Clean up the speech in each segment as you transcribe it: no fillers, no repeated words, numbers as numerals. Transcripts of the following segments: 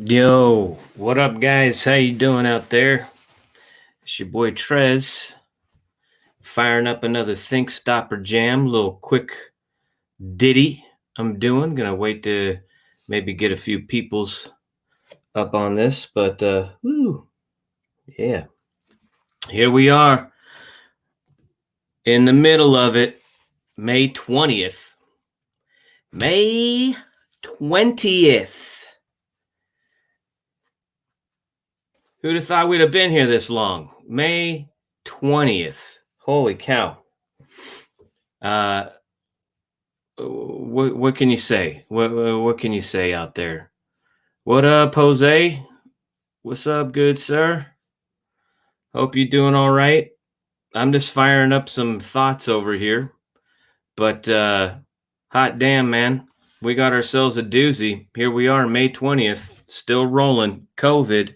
Yo, what up, guys? How you doing out there? It's your boy Trez, firing up another Think Stopper Jam, little quick ditty I'm doing. Gonna wait to maybe get a few peoples up on this, but yeah, here we are in the middle of it, May 20th. May 20th. Who'd have thought we'd have been here this long? May 20th. Holy cow. What can you say? What can you say out there? What up, Jose? What's up, good sir? Hope you're doing all right. I'm just firing up some thoughts over here, but hot damn, man, we got ourselves a doozy. Here we are, May 20th, still rolling. COVID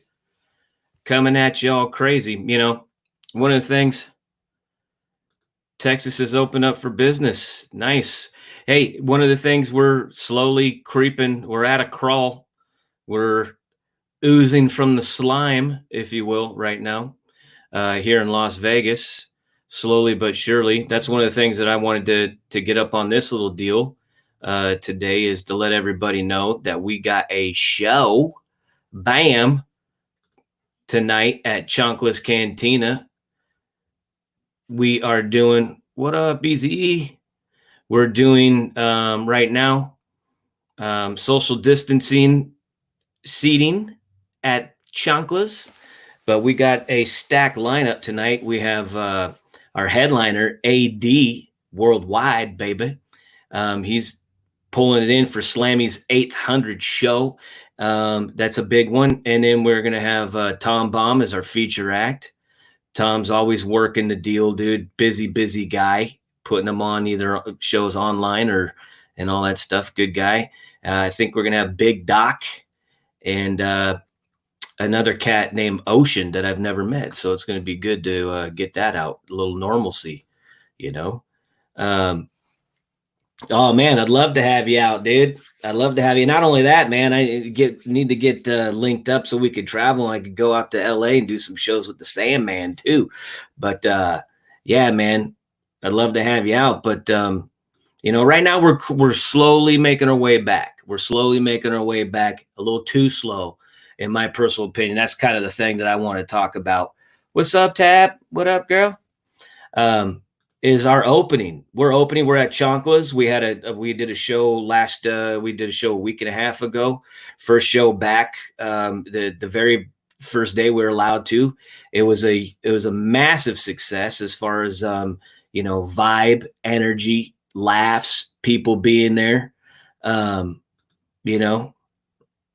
coming at you all crazy. You know, one of the things, Texas has opened up for business. Nice. Hey, one of the things we're slowly creeping, we're at a crawl. We're oozing from the slime, if you will, right now here in Las Vegas, slowly but surely. That's one of the things that I wanted to get up on this little deal today, is to let everybody know that we got a show, bam, tonight at Chonkless Cantina. We are doing, what up, BZE? We're doing right now social distancing seating at Chonkless, but we got a stacked lineup tonight. We have our headliner, AD Worldwide, baby. He's pulling it in for Slammy's 800 show. That's a big one. And then we're going to have Tom Baum as our feature act. Tom's always working the deal, dude. Busy guy, putting them on either shows online or and all that stuff. Good guy. I think we're going to have Big Doc and another cat named Ocean that I've never met. So it's going to be good to get that out, a little normalcy, you know. Oh man, I'd love to have you out, dude. I'd love to have you. Not only that, man, I need to get linked up so we could travel. I could go out to LA and do some shows with the Sandman too. But yeah, man, I'd love to have you out. But you know, right now we're slowly making our way back. We're slowly making our way back, a little too slow, in my personal opinion. That's kind of the thing that I want to talk about. What's up, Tab? What up, girl? Is our opening. We're opening. We're at Chonkless. We did a show a week and a half ago. First show back. The very first day we were allowed to. It was a massive success as far as you know, vibe, energy, laughs, people being there. You know,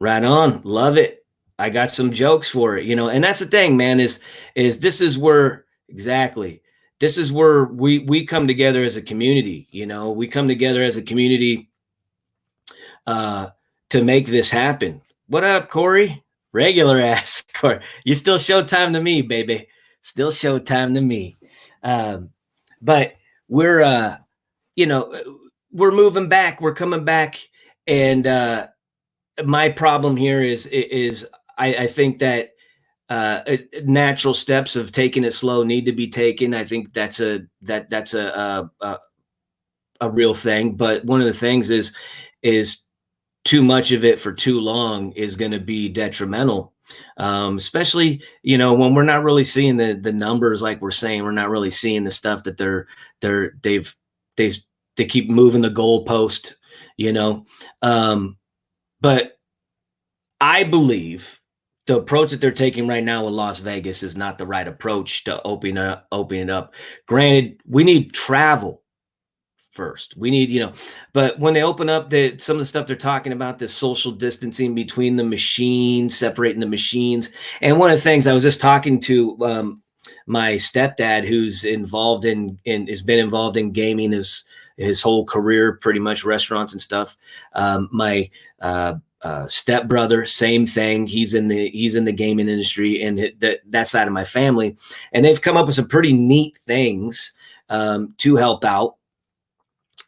right on. Love it. I got some jokes for it, you know, and that's the thing, man, is this is where this is where we come together as a community, you know. We come together as a community to make this happen. What up, Corey? Regular ass Corey. You still showtime to me, baby. Still showtime to me. But we're you know, we're moving back, we're coming back, and my problem here is I think that natural steps of taking it slow need to be taken. I think that's a real thing. But one of the things is too much of it for too long is going to be detrimental, especially, you know, when we're not really seeing the numbers. Like we're saying, we're not really seeing the stuff that they keep moving the goalpost, you know. But I believe the approach that they're taking right now in Las Vegas is not the right approach to opening it up. Granted, we need travel first. We need, you know, but when they open up some of the stuff they're talking about, this social distancing between the machines, separating the machines. And one of the things, I was just talking to my stepdad, who's involved has been involved in gaming his whole career, pretty much, restaurants and stuff. My stepbrother, same thing. He's in the gaming industry, and that side of my family, and they've come up with some pretty neat things to help out.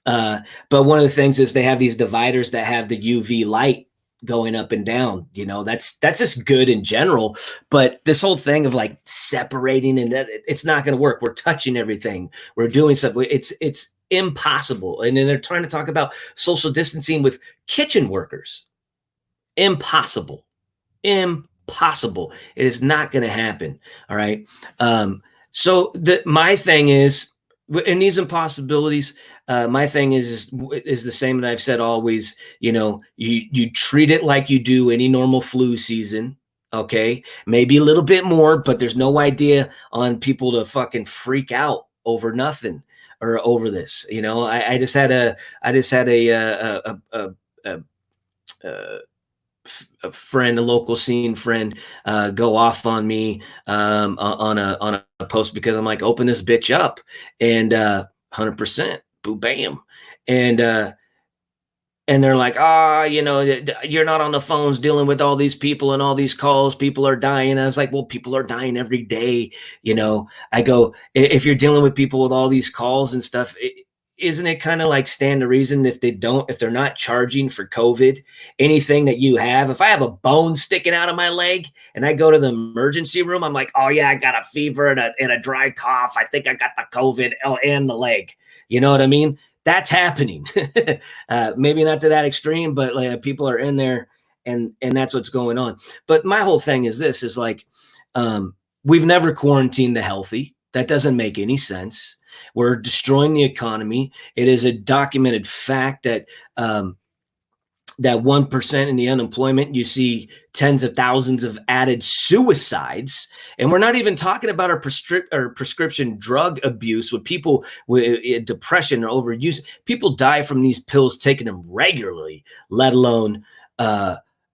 But one of the things is they have these dividers that have the UV light going up and down. That's just good in general. But this whole thing of like separating, and that it's not going to work. We're touching everything. We're doing stuff. It's impossible. And then they're trying to talk about social distancing with kitchen workers. Impossible. Impossible. It is not going to happen. All right. So my thing is, in these impossibilities, my thing is the same that I've said always. You treat it like you do any normal flu season. Okay, maybe a little bit more, but there's no idea on people to fucking freak out over nothing or over this. I just had a friend, a local scene friend, go off on me on a post because I'm like, open this bitch up, and 100%, boo bam, and they're like, you're not on the phones dealing with all these people and all these calls. People are dying. I was like, well, people are dying every day. I go, if you're dealing with people with all these calls and stuff, isn't it kind of like stand to reason if they're not charging for COVID, anything that you have? If I have a bone sticking out of my leg and I go to the emergency room, I'm like, oh yeah, I got a fever and a dry cough. I think I got the COVID and the leg. You know what I mean? That's happening. Maybe not to that extreme, but like, people are in there and that's what's going on. But my whole thing is this, is like, we've never quarantined the healthy. That doesn't make any sense. We're destroying the economy. It is a documented fact that that 1% in the unemployment, you see tens of thousands of added suicides. And we're not even talking about our prescription drug abuse with people with depression or overuse. People die from these pills, taking them regularly, let alone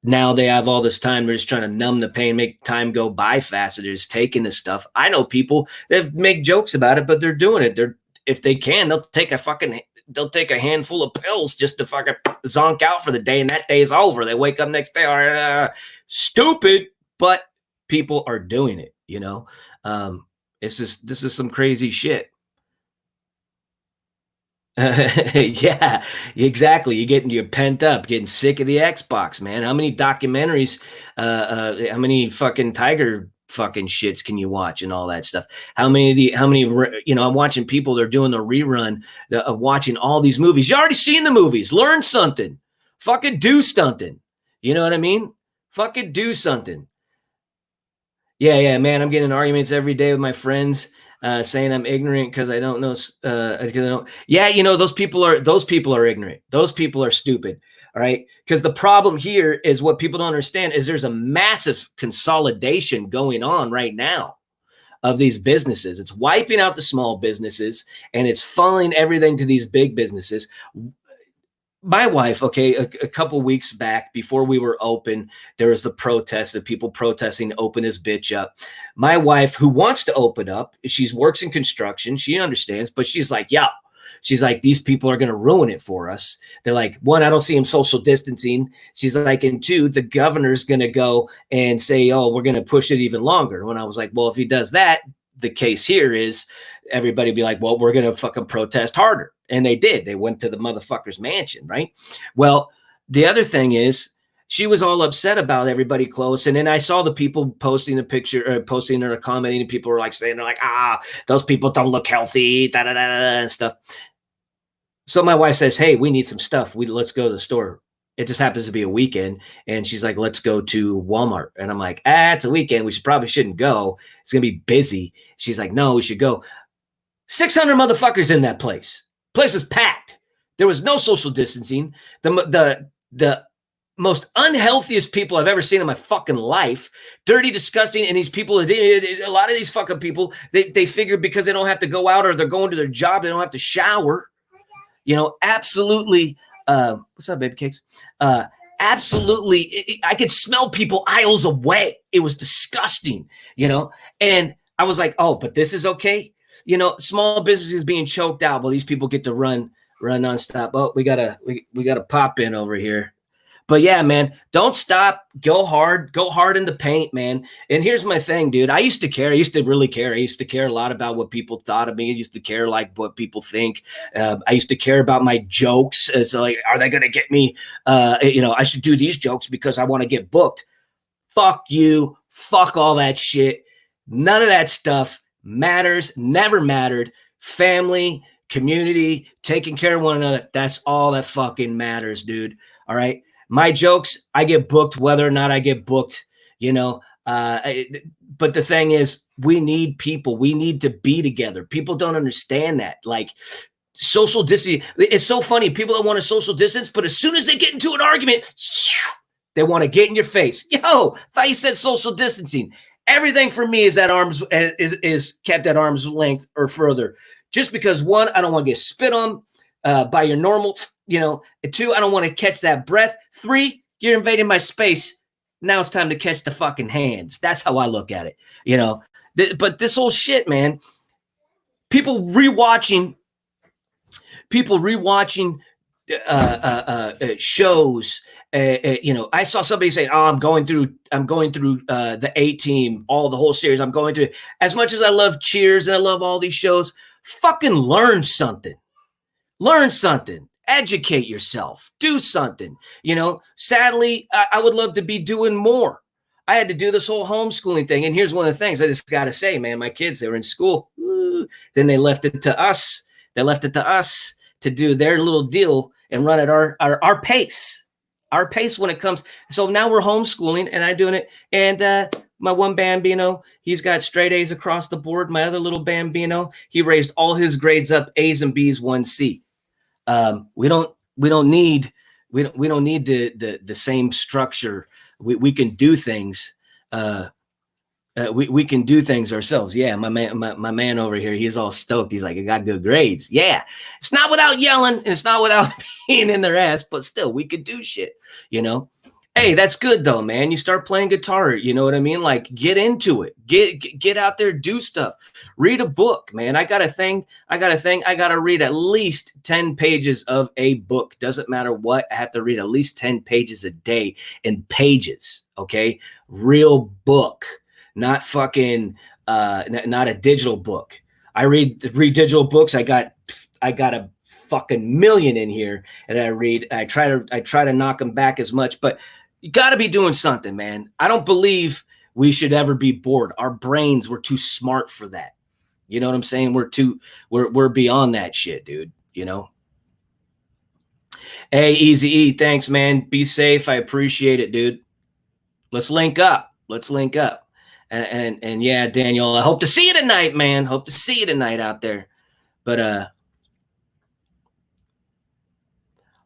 now they have all this time. They're just trying to numb the pain, make time go by faster. They're just taking this stuff. I know people that make jokes about it, but they're doing it. If they can, they'll take a handful of pills just to fucking zonk out for the day, and that day is over. They wake up next day, stupid, but people are doing it. This is some crazy shit. Yeah, exactly. You're pent up, getting sick of the Xbox, man. How many documentaries, how many fucking tiger fucking shits can you watch and all that stuff? I'm watching people, they're doing the rerun of watching all these movies. You already seen the movies. Learn something. Fucking do something. You know what I mean? Fucking do something. Yeah, man. I'm getting arguments every day with my friends. Saying I'm ignorant because I don't know. Yeah, those people are ignorant. Those people are stupid. All right, because the problem here is what people don't understand is there's a massive consolidation going on right now of these businesses. It's wiping out the small businesses and it's funneling everything to these big businesses. My wife, okay, a couple weeks back before we were open, there was the protest of people protesting to open this bitch up. My wife, who wants to open up, she works in construction, she understands, but she's like, yeah. She's like, these people are going to ruin it for us. They're like, one, I don't see them social distancing. She's like, and two, the governor's going to go and say, oh, we're going to push it even longer. When I was like, well, if he does that, the case here is everybody be like, well, we're going to fucking protest harder. And they did. They went to the motherfucker's mansion, right? Well, the other thing is, she was all upset about everybody close. And then I saw the people posting a picture or posting or commenting, and people were like saying, they're like, those people don't look healthy, da da da da and stuff. So my wife says, hey, we need some stuff. Let's go to the store. It just happens to be a weekend. And she's like, let's go to Walmart. And I'm like, it's a weekend. We probably shouldn't go. It's going to be busy. She's like, no, we should go. 600 motherfuckers in that place. Place was packed. There was no social distancing. The most unhealthiest people I've ever seen in my fucking life. Dirty, disgusting. And these people, a lot of these fucking people, they figure because they don't have to go out or they're going to their job, they don't have to shower. Absolutely. What's up, baby cakes? Absolutely. I could smell people aisles away. It was disgusting, and I was like, oh, but this is okay. Small businesses being choked out. Well, these people get to run nonstop. Oh, we gotta pop in over here. But yeah, man, don't stop. Go hard in the paint, man. And here's my thing, dude. I used to care. I used to really care. I used to care a lot about what people thought of me. I used to care like what people think. I used to care about my jokes. It's like, are they going to get me? I should do these jokes because I want to get booked. Fuck you. Fuck all that shit. None of that stuff matters. Never mattered. Family, community, taking care of one another. That's all that fucking matters, dude. All right. My jokes, I get booked whether or not I get booked, but the thing is, we need people. We need to be together. People don't understand that. Like social distance. It's so funny. People that want to social distance, but as soon as they get into an argument, they want to get in your face. Yo, I thought you said social distancing. Everything for me is at is kept at arm's length or further. Just because one, I don't want to get spit on by your normal, two, I don't want to catch that breath. Three, you're invading my space. Now it's time to catch the fucking hands. That's how I look at it, but this whole shit, man, people rewatching shows. I saw somebody saying, "Oh, I'm going through the A-Team, the whole series. I'm going through it." As much as I love Cheers and I love all these shows, fucking learn something. Educate yourself. Do something. Sadly, I would love to be doing more. I had to do this whole homeschooling thing, and here's one of the things I just got to say, man. My kids, they were in school. Then they left it to us. They left it to us to do their little deal and run at our pace. Our pace when it comes. So now we're homeschooling and I'm doing it. And my one Bambino, he's got straight A's across the board. My other little Bambino, he raised all his grades up A's and B's, 1C. We don't need the same structure. We can do things. We can do things ourselves. Yeah, my man over here, he's all stoked. He's like, I got good grades. Yeah, it's not without yelling and it's not without being in their ass, but still, we could do shit. Hey, that's good though, man. You start playing guitar. You know what I mean? Like, get into it. Get out there, do stuff. Read a book, man. I got to read at least 10 pages of a book. Doesn't matter what. I have to read at least 10 pages a day in pages. Okay, real book. Not fucking not a digital book. I read digital books. I got a fucking million in here, and I read. I try to knock them back as much, but you got to be doing something, man. I don't believe we should ever be bored. Our brains were too smart for that. You know what I'm saying? We're beyond that shit, dude. Hey, Easy E, thanks, man. Be safe. I appreciate it, dude. Let's link up. And yeah, Daniel, I hope to see you tonight, man. Hope to see you tonight out there. But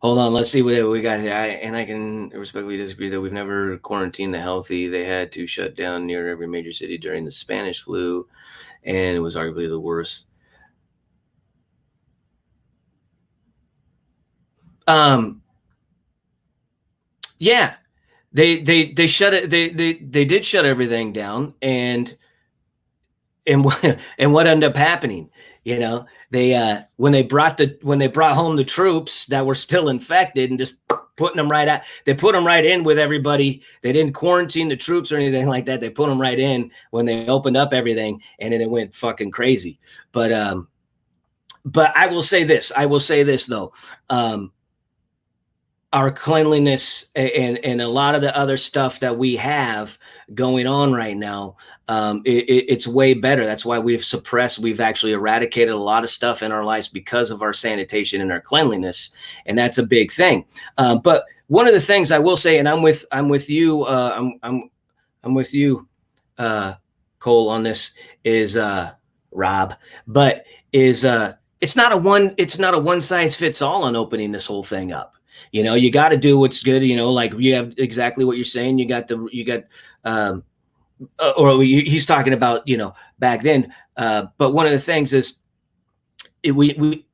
hold on, let's see what we got here. I can respectfully disagree that we've never quarantined the healthy. They had to shut down near every major city during the Spanish flu, and it was arguably the worst. Yeah. They shut it. They did shut everything down, and what ended up happening? They when they brought home the troops that were still infected and just putting them right out. They put them right in with everybody. They didn't quarantine the troops or anything like that. They put them right in when they opened up everything, and then it went fucking crazy. But I will say this. Though. Our cleanliness and a lot of the other stuff that we have going on right now, it's way better. That's why we've actually eradicated a lot of stuff in our lives because of our sanitation and our cleanliness, and that's a big thing. But one of the things I will say, and I'm with you, I'm with you, Cole, on this, is Rob, but is it's not a one size fits all on opening this whole thing up. You got to do what's good. Like you have exactly what you're saying. He's talking about, back then. But one of the things is when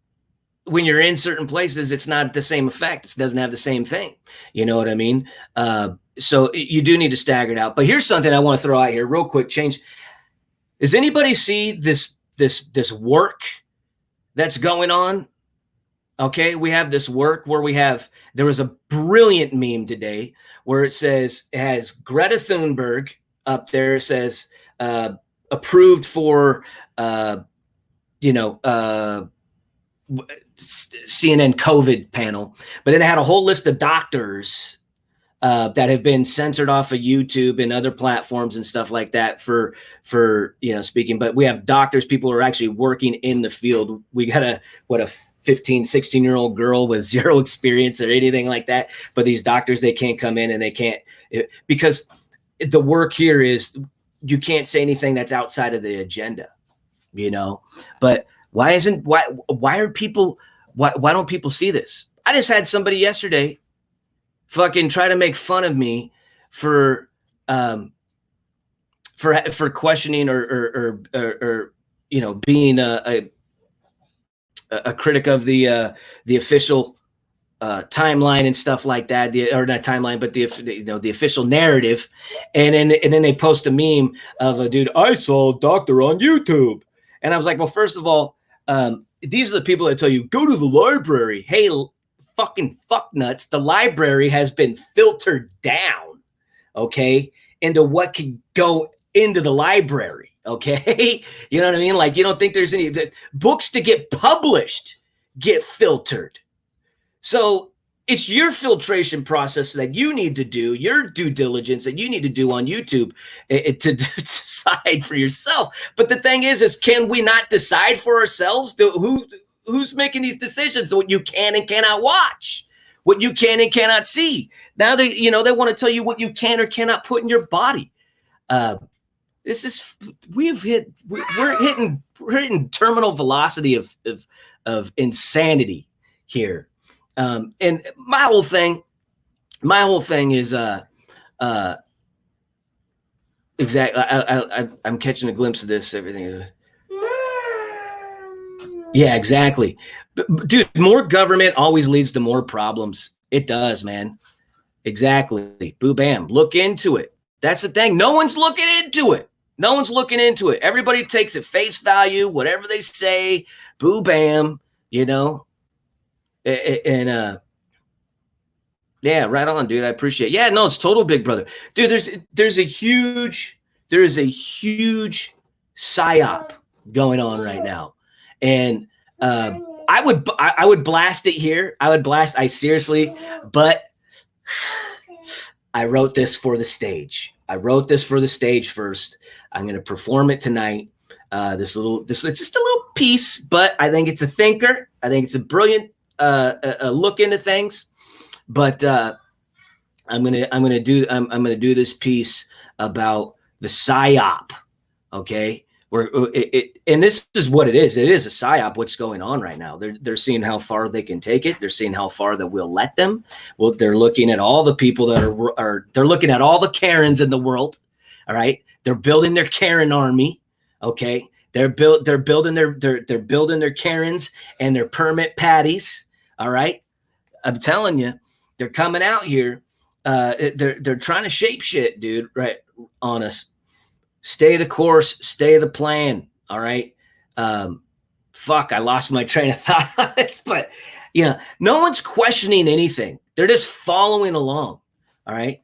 you're in certain places, it's not the same effect. It doesn't have the same thing. You know what I mean? So you do need to stagger it out. But here's something I want to throw out here real quick. Does anybody see this work that's going on Okay, we have this work where there was a brilliant meme today where it has Greta Thunberg up there. It says approved for, you know, CNN COVID panel, but then it had a whole list of doctors that have been censored off of YouTube and other platforms and stuff like that for speaking. But we have doctors, people who are actually working in the field. We got a 15, 16-year-old girl with zero experience or anything like that. But these doctors, they can't come in and they can't, because the work here is you can't say anything that's outside of the agenda, but why don't people see this? I just had somebody yesterday fucking try to make fun of me for questioning or being a critic of the official timeline and stuff like that, or not timeline, but the official narrative, and then they post a meme of a dude, I saw a doctor on YouTube, and I was like, well, first of all, these are the people that tell you go to the library. Hey, fucking fucknuts, the library has been filtered down, okay, into what can go into the library, okay? You know what I mean? Like, you don't think there's any books to get published get filtered. So it's your filtration process that you need to do, your due diligence that you need to do on YouTube to decide for yourself. But the thing is can we not decide for ourselves who's making these decisions, what you can and cannot watch, what you can and cannot see? Now they want to tell you what you can or cannot put in your body. We're hitting terminal velocity of insanity here. And my whole thing is exactly. I'm catching a glimpse of this. Everything is. Yeah, exactly. But, dude, more government always leads to more problems. It does, man. Exactly. Boo bam. Look into it. That's the thing. No one's looking into it. Everybody takes at face value, whatever they say. Boo bam. And yeah, right on, dude. I appreciate it. Yeah, no, it's total Big Brother. Dude, there's a huge SIOP going on right now. And I would blast it here. I seriously, but I wrote this for the stage. First. I'm going to perform it tonight. It's just a little piece, but I think it's a thinker. I think it's a brilliant look into things. But I'm gonna do this piece about the PSYOP. Okay, and this is what it is. It is a PSYOP. What's going on right now? They're seeing how far they can take it. They're seeing how far that we'll let them. Well, they're looking at all the people that they're looking at all the Karens in the world. All right, they're building their Karen army. Okay, they're building their Karens and their permit patties. All right, I'm telling you, they're coming out here. They're trying to shape shit, dude. Right on us. Stay the course. Stay the plan. All right. Fuck, I lost my train of thought on this, but no one's questioning anything. They're just following along. All right.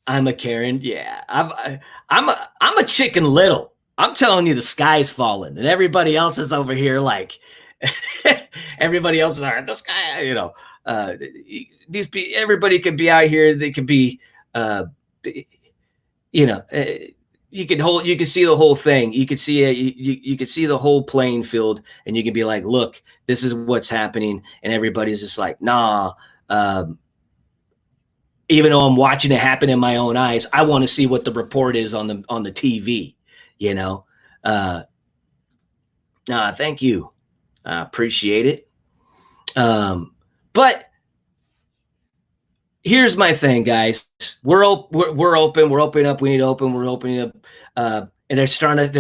I'm a Karen. Yeah, I'm a Chicken Little. I'm telling you, the sky's falling, and everybody else is over here like, everybody else is like, this guy. Everybody could be out here. They could be, you can see the whole thing. You could see you could see the whole playing field, and you can be like, look, this is what's happening, and everybody's just like, nah. Even though I'm watching it happen in my own eyes, I want to see what the report is on the TV. Thank you. I appreciate it. But here's my thing, guys. We're open. We're opening up. We need to open. We're opening up. And they're trying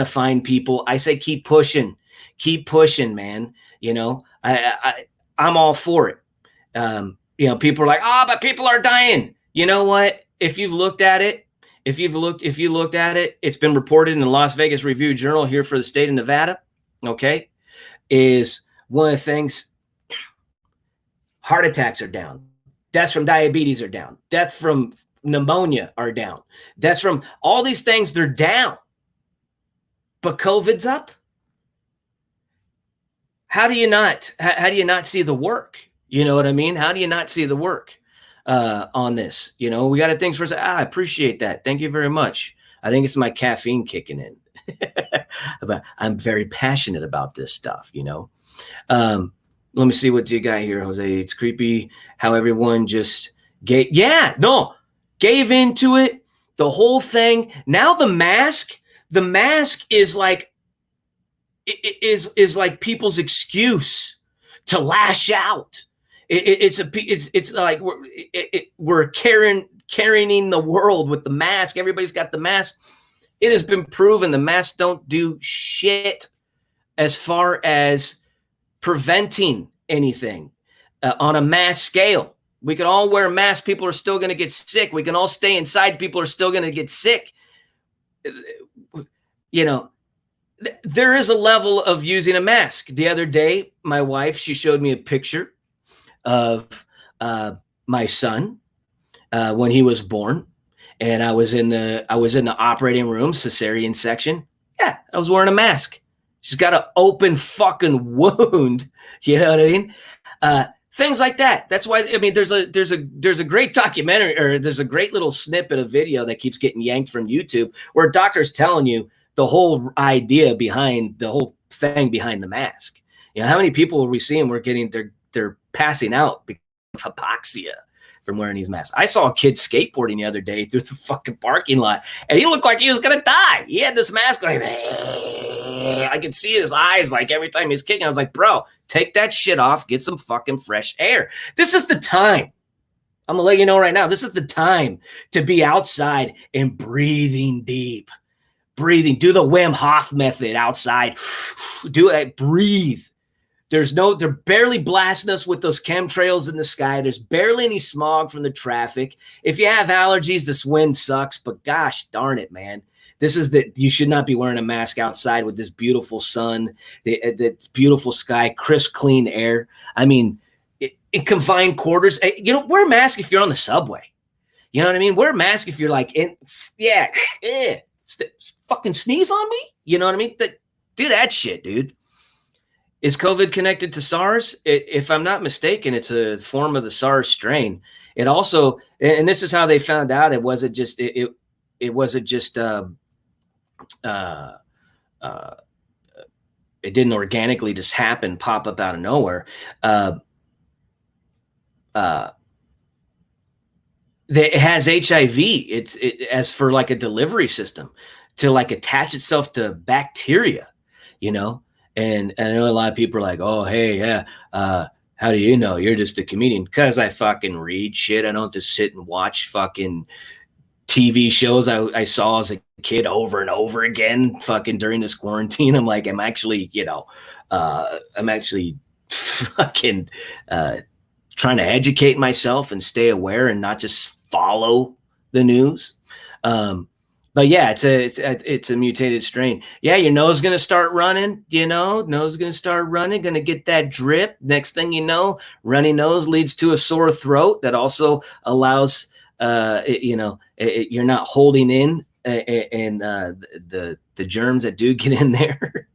to find people. I say keep pushing, man. I'm all for it. People are like, but people are dying. You know what? If you looked at it, it's been reported in the Las Vegas Review Journal here for the state of Nevada. Okay. is one of the things. Heart attacks are down. Deaths from diabetes are down. Death from pneumonia are down. Deaths from all these things, they're down. But COVID's up. How do you not see the work? You know what I mean? How do you not see the work on this? You know, we got a things for I appreciate that. Thank you very much. I think it's my caffeine kicking in. But I'm very passionate about this stuff, you know. Let me see what you got here, Jose. It's creepy how everyone just gave into it. The whole thing. Now the mask is like is like people's excuse to lash out. It's like we're carrying the world with the mask. Everybody's got the mask. It has been proven the masks don't do shit as far as preventing anything on a mass scale. We can all wear masks. People are still going to get sick. We can all stay inside. People are still going to get sick. You know, there is a level of using a mask. The other day, my wife, she showed me a picture of my son when he was born. And I was in the operating room, cesarean section. Yeah, I was wearing a mask. She's got an open fucking wound. You know what I mean? Things like that. That's why, I mean, there's a great documentary, or there's a great little snippet of video that keeps getting yanked from YouTube where a doctor's telling you the whole idea behind the whole thing behind the mask. You know, how many people are we seeing we're getting, they're passing out because of hypoxia from wearing these masks? I saw a kid skateboarding the other day through the fucking parking lot, and he looked like he was going to die. He had this mask going. I could see his eyes like every time he's kicking. I was like, bro, take that shit off. Get some fucking fresh air. This is the time. I'm going to let you know right now. This is the time to be outside and breathing deep. Breathing. Do the Wim Hof method outside. Do it. Breathe. They're barely blasting us with those chemtrails in the sky. There's barely any smog from the traffic. If you have allergies, this wind sucks, but gosh darn it, man. You should not be wearing a mask outside with this beautiful sun, the beautiful sky, crisp, clean air. I mean, in confined quarters, you know, wear a mask if you're on the subway. You know what I mean? Wear a mask if you're like, fucking sneeze on me. You know what I mean? Do that shit, dude. Is COVID connected to SARS? If I'm not mistaken, it's a form of the SARS strain. It also, and this is how they found out, it wasn't just it didn't organically just happen, pop up out of nowhere. It has HIV. It as for like a delivery system to like attach itself to bacteria, you know. And I know a lot of people are like, oh, hey, yeah. How do you know? You're just a comedian. Because I fucking read shit. I don't just sit and watch fucking TV shows I saw as a kid over and over again fucking during this quarantine. I'm like, I'm actually fucking trying to educate myself and stay aware and not just follow the news. But yeah, it's a mutated strain. Yeah, your nose is going to start running, you know, going to get that drip. Next thing you know, runny nose leads to a sore throat that also allows, you're not holding in the germs that do get in there.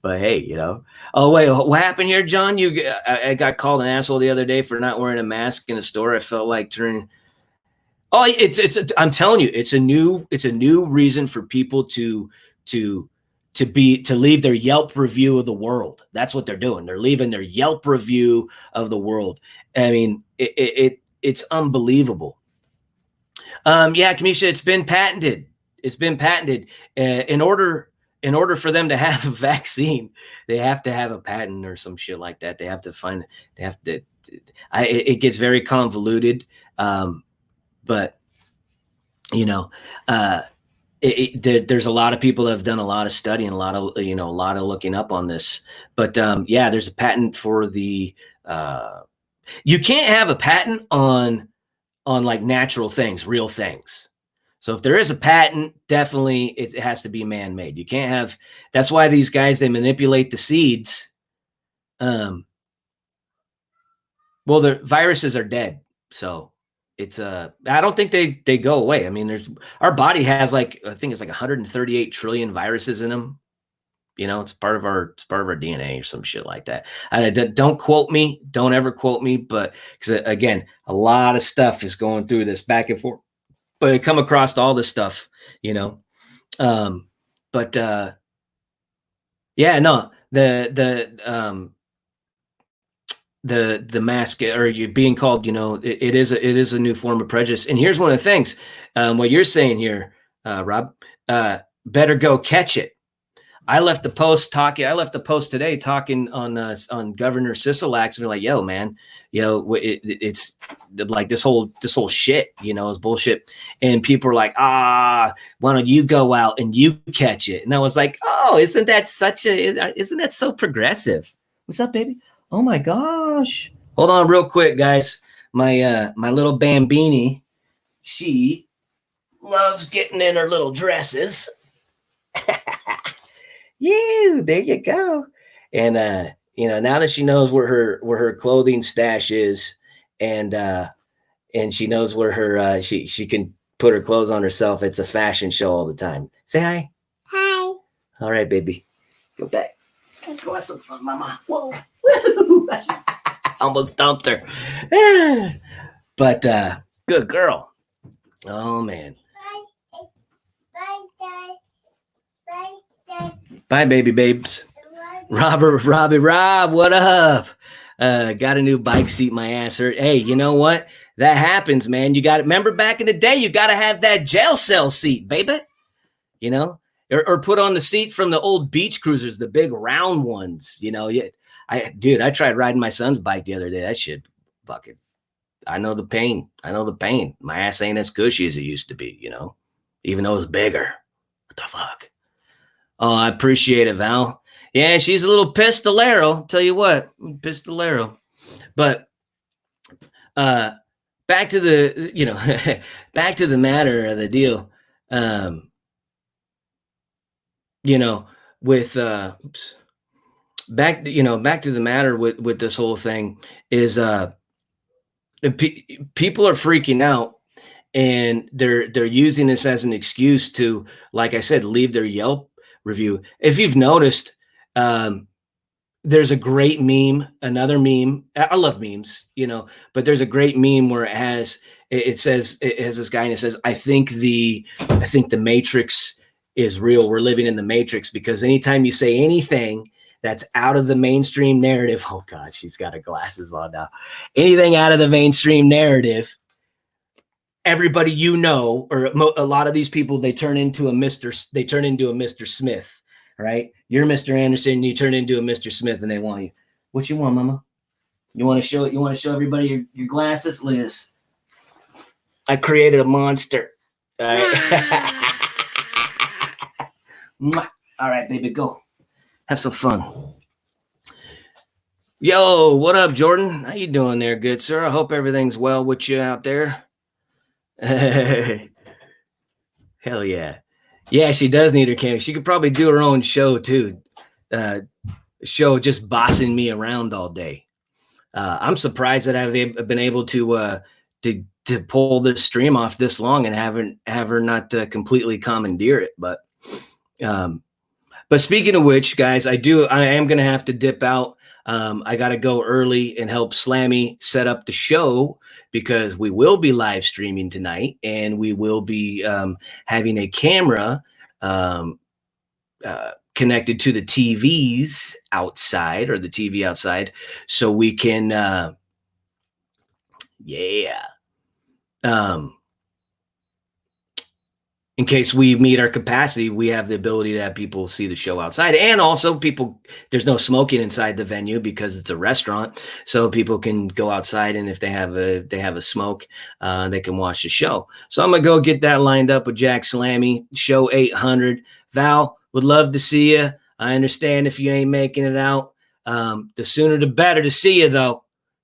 But hey, you know, oh wait, what happened here, John? I got called an asshole the other day for not wearing a mask in a store. I felt like turning. Oh, I'm telling you, it's a new reason for people to leave their Yelp review of the world. That's what they're doing. They're leaving their Yelp review of the world. I mean, it's unbelievable. Yeah, Kamisha, it's been patented. In order for them to have a vaccine, they have to have a patent or some shit like that. It gets very convoluted. But you know, there's a lot of people that have done a lot of study and a lot of looking up on this. But yeah, there's a patent for the. You can't have a patent on like natural things, real things. So if there is a patent, definitely it has to be man-made. You can't have. That's why these guys, they manipulate the seeds. Well, the viruses are dead, so it's I don't think they go away. I mean, our body has like, I think it's like 138 trillion viruses in them. It's part of our DNA or some shit like that. Don't quote me. Don't ever quote me. But because again, a lot of stuff is going through this back and forth. But I come across all this stuff, But yeah, no, the mask, or you being called, it is a new form of prejudice. And here's one of the things, what you're saying here, Rob, better go catch it. I left the post today talking on Governor Sisolak's, and be like, yo, man, it's like this whole shit, is bullshit. And people are like, why don't you go out and you catch it? And I was like, oh, isn't that so progressive? What's up, baby? Oh my gosh. Hold on real quick, guys. My little Bambini, she loves getting in her little dresses. There you go. And now that she knows where her clothing stash is, and she knows where her she can put her clothes on herself, it's a fashion show all the time. Say hi. Hi. All right, baby. Go back. Go have some fun, mama. Whoa. Almost dumped her. But good girl. Oh man. Bye. Bye, Dad. Bye, Dad. Bye, baby babes. Rob, what up? Got a new bike seat. My ass hurt. Hey, you know what? That happens, man. You got to remember back in the day, you got to have that jail cell seat, baby. Or put on the seat from the old beach cruisers, the big round ones. I tried riding my son's bike the other day. That shit, fucking. I know the pain. My ass ain't as cushy as it used to be. Even though it's bigger. What the fuck? Oh, I appreciate it, Val. Yeah, she's a little pistolero. Tell you what, pistolero. But back to the back to the matter of the deal. With back to the matter with this whole thing is people are freaking out, and they're using this as an excuse to, like I said, leave their Yelp review. If you've noticed, there's a great meme, another meme. I love memes, but there's a great meme where it has this guy, and it says, I think the Matrix is real. We're living in the Matrix, because anytime you say anything that's out of the mainstream narrative, oh God, she's got her glasses on now. Anything out of the mainstream narrative, everybody, or a lot of these people, they turn into a Mr. Smith, right? You're Mr. Anderson, you turn into a Mr. Smith, and they want you. What you want, mama? You want to show everybody your glasses? Liz, I created a monster. All right. All right, baby, go. Have some fun. Yo, what up, Jordan? How you doing there, good sir? I hope everything's well with you out there. Hell yeah. Yeah, she does need her camera. She could probably do her own show too. Show just bossing me around all day. I'm surprised that I've been able to pull this stream off this long and have her not completely commandeer it. But speaking of which, guys, I am going to have to dip out. I got to go early and help Slammy set up the show, because we will be live streaming tonight, and we will be having a camera connected to the TVs outside, or the TV outside, so we can, in case we meet our capacity, we have the ability to have people see the show outside. And also there's no smoking inside the venue because it's a restaurant. So people can go outside, and if they have a smoke, they can watch the show. So I'm going to go get that lined up with Jack Slammy, show 800. Val, would love to see you. I understand if you ain't making it out. The sooner the better to see you, though.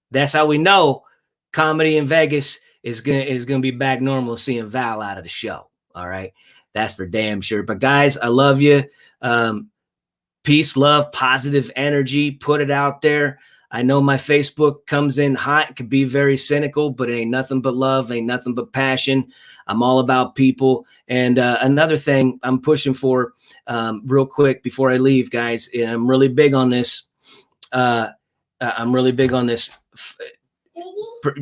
That's how we know comedy in Vegas is gonna be back normal, seeing Val out of the show. All right. That's for damn sure. But guys, I love you. Peace, love, positive energy. Put it out there. I know my Facebook comes in hot, could be very cynical, but it ain't nothing but love, ain't nothing but passion. I'm all about people. And another thing I'm pushing for real quick before I leave, guys, and I'm really big on this. I'm really big on this.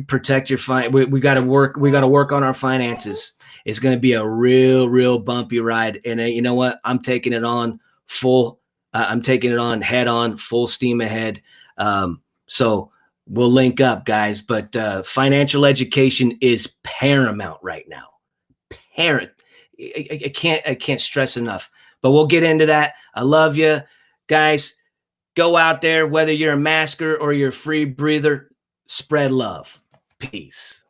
Protect your we got to work. We got to work on our finances. It's going to be a real bumpy ride. And you know what? I'm taking it on full. I'm taking it on head on, full steam ahead. So we'll link up, guys. But financial education is paramount right now. I can't stress enough. But we'll get into that. I love you, guys. Go out there, whether you're a masker or you're a free breather. Spread love. Peace.